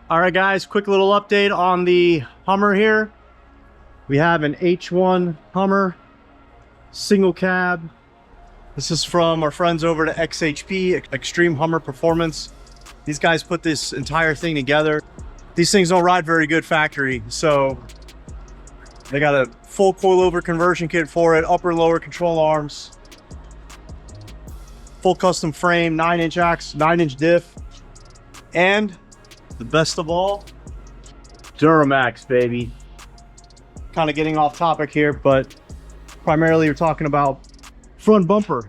All right, guys, quick little update on the Hummer here. We have an H1 Hummer, single cab. This is from our friends over at XHP, X-treme Hummer Performance. These guys put this entire thing together. These things don't ride very good factory, so they got a full coilover conversion kit for it, upper and lower control arms, full custom frame, 9-inch ax, 9-inch diff, and the best of all, Duramax, baby. Kind of getting off topic here, but primarily we're talking about front bumper.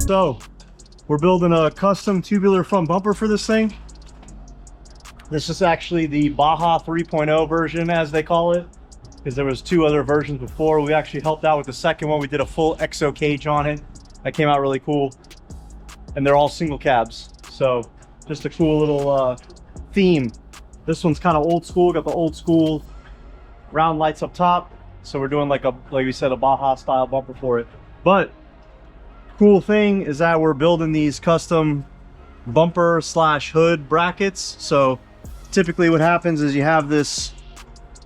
So we're building a custom tubular front bumper for this thing. This is actually the Baja 3.0 version, as they call it, because there was 2 other versions before. We actually helped out with the second one. We did a full exo cage on it. That came out really cool. And they're all single cabs. So just a cool little theme. This one's kind of old school, got the old school round lights up top. So we're doing like we said, a Baja style bumper for it. But cool thing is that we're building these custom bumper slash hood brackets. So typically what happens is you have this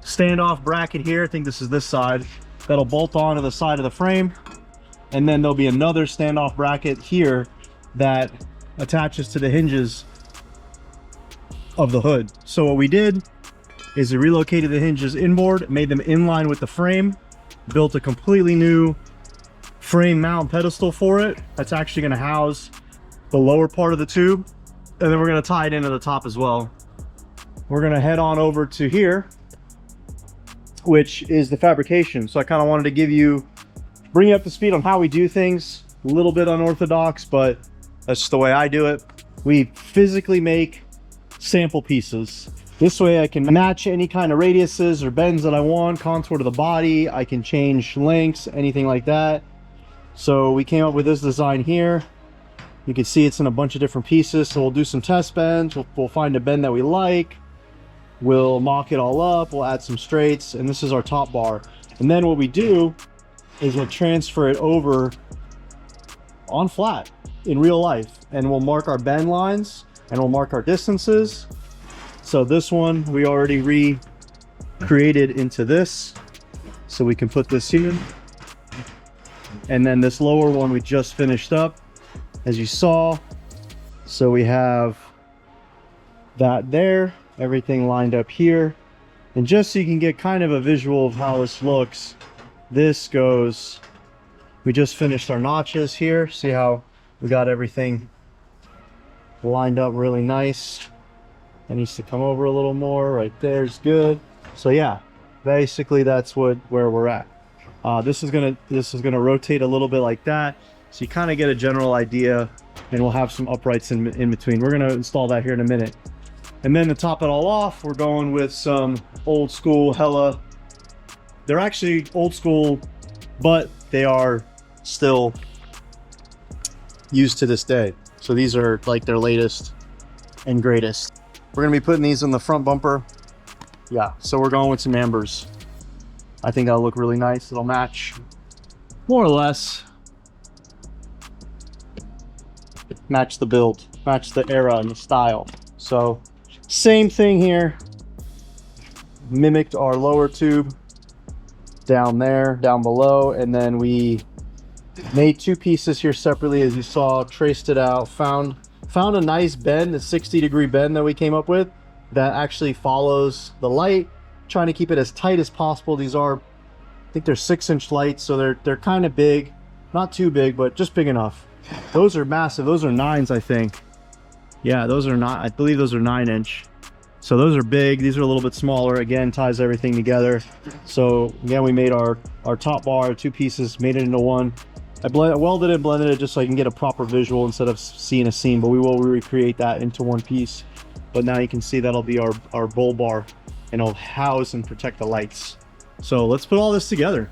standoff bracket here. I think this is this side that'll bolt onto the side of the frame, and then there'll be another standoff bracket here that attaches to the hinges of the hood. So what we did is we relocated the hinges inboard, made them in line with the frame, built a completely new frame mount pedestal for it that's actually going to house the lower part of the tube, and then we're going to tie it into the top as well. We're going to head on over to here, which is the fabrication. So I kind of wanted to bring you up to speed on how we do things. A little bit unorthodox, but that's just the way I do it. We physically make sample pieces. This way I can match any kind of radiuses or bends that I want, contour to the body. I can change lengths, anything like that. So we came up with this design here. You can see it's in a bunch of different pieces. So we'll do some test bends. We'll find a bend that we like. We'll mock it all up. We'll add some straights, and this is our top bar. And then what we do is we'll transfer it over on flat in real life, and we'll mark our bend lines and we'll mark our distances. So this one we already recreated into this, so we can put this here. And then this lower one we just finished up, as you saw. So we have that there, everything lined up here. And just so you can get kind of a visual of how this looks, this goes, we just finished our notches here. See how we got everything lined up really nice. It needs to come over a little more. Right there's good. So yeah, basically that's where we're at. This is gonna rotate a little bit like that, so you kind of get a general idea, and we'll have some uprights in between. We're gonna install that here in a minute. And then to top it all off, we're going with some old school Hella. They're actually old school, but they are still used to this day. So these are like their latest and greatest. We're gonna be putting these on the front bumper. Yeah, so we're going with some ambers. I think that'll look really nice. It'll match more or less. Match the build, match the era and the style. So same thing here. Mimicked our lower tube down there, down below, and then we made two pieces here separately, as you saw, traced it out, found a nice bend, a 60-degree bend that we came up with that actually follows the light, trying to keep it as tight as possible. These are, I think they're 6-inch lights, so they're kind of big, not too big, but just big enough. Those are massive. Those are 9s, I think. Yeah, those are not, I believe those are 9-inch. So those are big. These are a little bit smaller. Again, ties everything together. So again, we made our top bar, 2 pieces, made it into one. I welded it and blended it just so I can get a proper visual instead of seeing a seam, but we will recreate that into one piece. But now you can see that'll be our bull bar, and it'll house and protect the lights. So let's put all this together.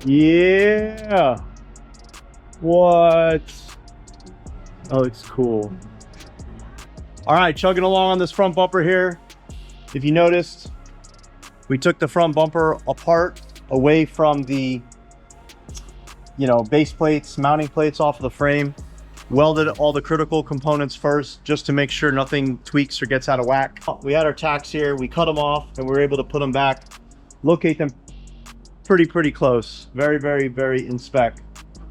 Yeah. What? Oh, it's cool. All right, chugging along on this front bumper here. If you noticed, we took the front bumper apart away from the, base plates, mounting plates off of the frame. Welded all the critical components first, just to make sure nothing tweaks or gets out of whack. We had our tacks here, we cut them off, and we were able to put them back, locate them pretty close, very in spec,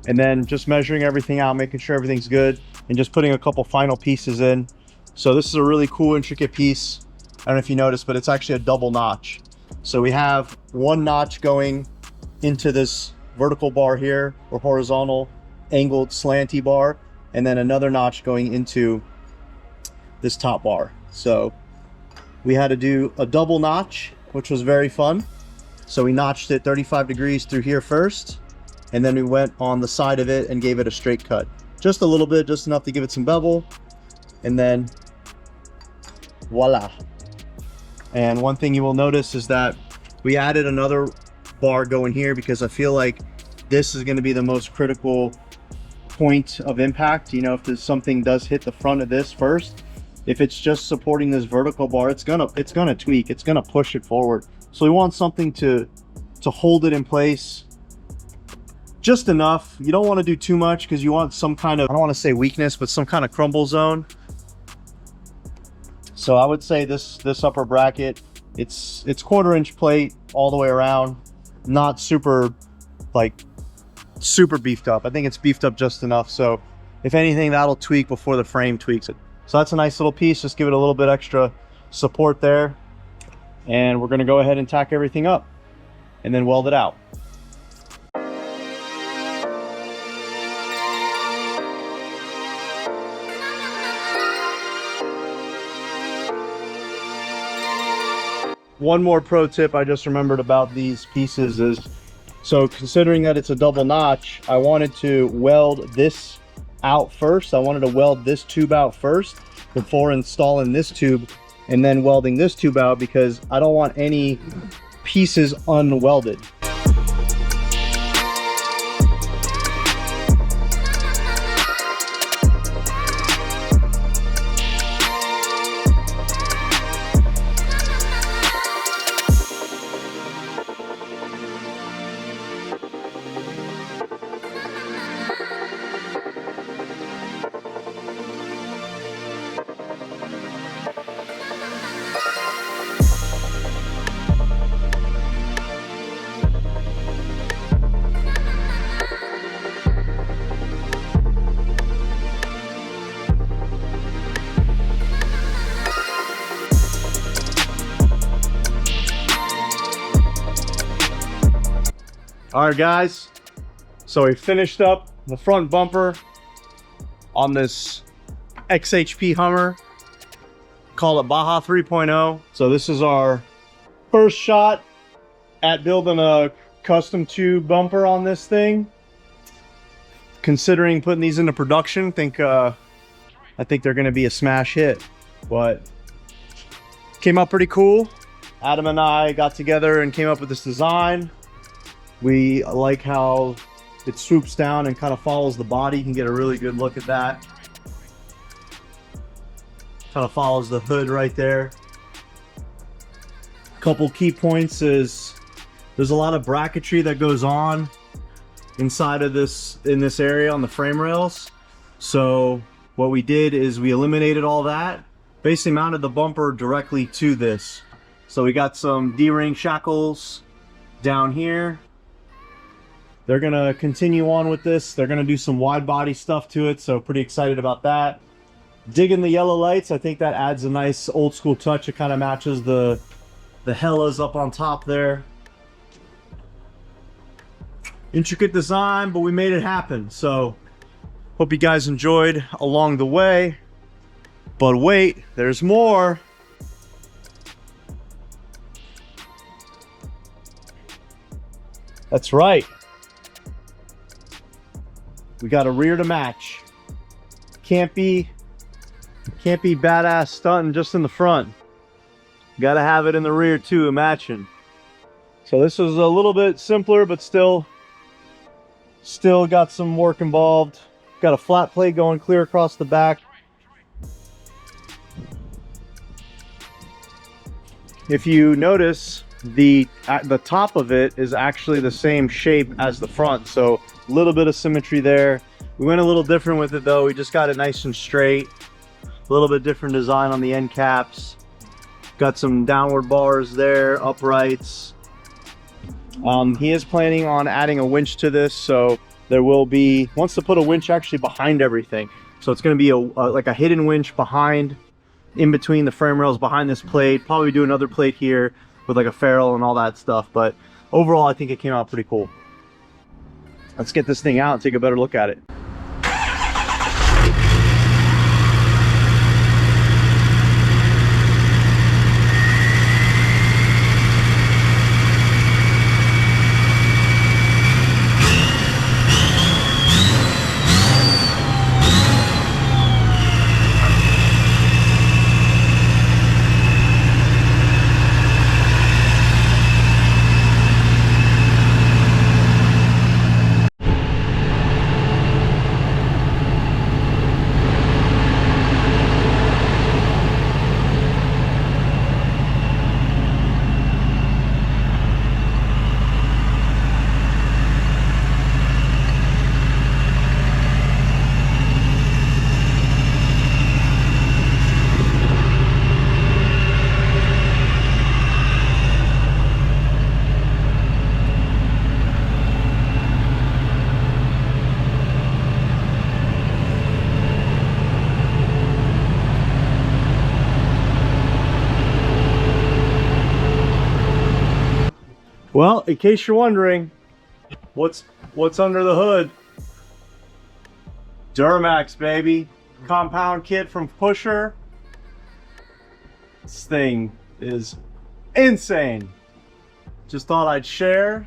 and then just measuring everything out, making sure everything's good, and just putting a couple final pieces in. So this is a really cool, intricate piece. I don't know if you noticed, but it's actually a double notch. So we have one notch going into this vertical bar here, or horizontal angled slanty bar, and then another notch going into this top bar. So we had to do a double notch, which was very fun. So we notched it 35 degrees through here first, and then we went on the side of it and gave it a straight cut. Just a little bit, just enough to give it some bevel, and then voila. And one thing you will notice is that we added another bar going here because I feel like this is going to be the most critical point of impact. If there's something does hit the front of this first, if it's just supporting this vertical bar, it's gonna tweak, it's gonna push it forward. So we want something to hold it in place just enough. You don't want to do too much because you want some kind of, I don't want to say weakness, but some kind of crumble zone. So I would say this upper bracket, it's 1/4-inch plate all the way around, not super beefed up. I think it's beefed up just enough. So if anything, that'll tweak before the frame tweaks it. So that's a nice little piece. Just give it a little bit extra support there. And we're going to go ahead and tack everything up and then weld it out. One more pro tip I just remembered about these pieces is, so considering that it's a double notch, I wanted to weld this out first. I wanted to weld this tube out first before installing this tube and then welding this tube out, because I don't want any pieces unwelded. All right, guys. So we finished up the front bumper on this XHP Hummer. Call it Baja 3.0. So this is our first shot at building a custom tube bumper on this thing. Considering putting these into production, I think they're going to be a smash hit. But came out pretty cool. Adam and I got together and came up with this design. We like how it swoops down and kind of follows the body. You can get a really good look at that. Kind of follows the hood right there. Couple key points is there's a lot of bracketry that goes on inside of this, in this area on the frame rails. So what we did is we eliminated all that, basically mounted the bumper directly to this. So we got some D-ring shackles down here. They're gonna continue on with this. They're gonna do some wide body stuff to it, so pretty excited about that. Digging the yellow lights, I think that adds a nice old school touch. It kind of matches the hellas up on top there. Intricate design, but we made it happen. So hope you guys enjoyed along the way. But wait, there's more. That's right. We got a rear to match. Can't be badass stunting just in the front. Gotta have it in the rear too, matching. So this is a little bit simpler, but still got some work involved. Got a flat plate going clear across the back. If you notice, the top of it is actually the same shape as the front, so a little bit of symmetry there. We went a little different with it though. We just got it nice and straight. A little bit different design on the end caps. Got some downward bars there, uprights. He is planning on adding a winch to this, so there will be, wants to put a winch actually behind everything. So it's going to be like a hidden winch behind, in between the frame rails, behind this plate. Probably do another plate here with like a ferrule and all that stuff. But overall, I think it came out pretty cool. Let's get this thing out and take a better look at it. Well, in case you're wondering, what's under the hood? Duramax, baby. Compound kit from Pusher. This thing is insane. Just thought I'd share.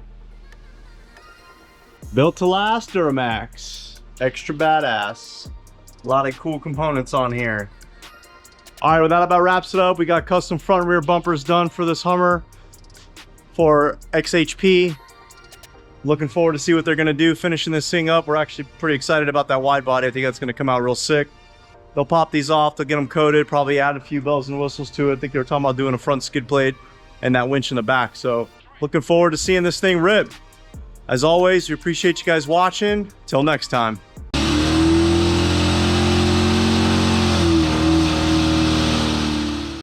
Built to last Duramax. Extra badass. A lot of cool components on here. All right, well, that about wraps it up. We got custom front and rear bumpers done for this Hummer for XHP. Looking forward to see what they're gonna do finishing this thing up. We're actually pretty excited about that wide body. I think that's gonna come out real sick. They'll pop these off, they'll get them coated, probably add a few bells and whistles to it. I think they were talking about doing a front skid plate and that winch in the back. So looking forward to seeing this thing rip. As always, we appreciate you guys watching. Till next time.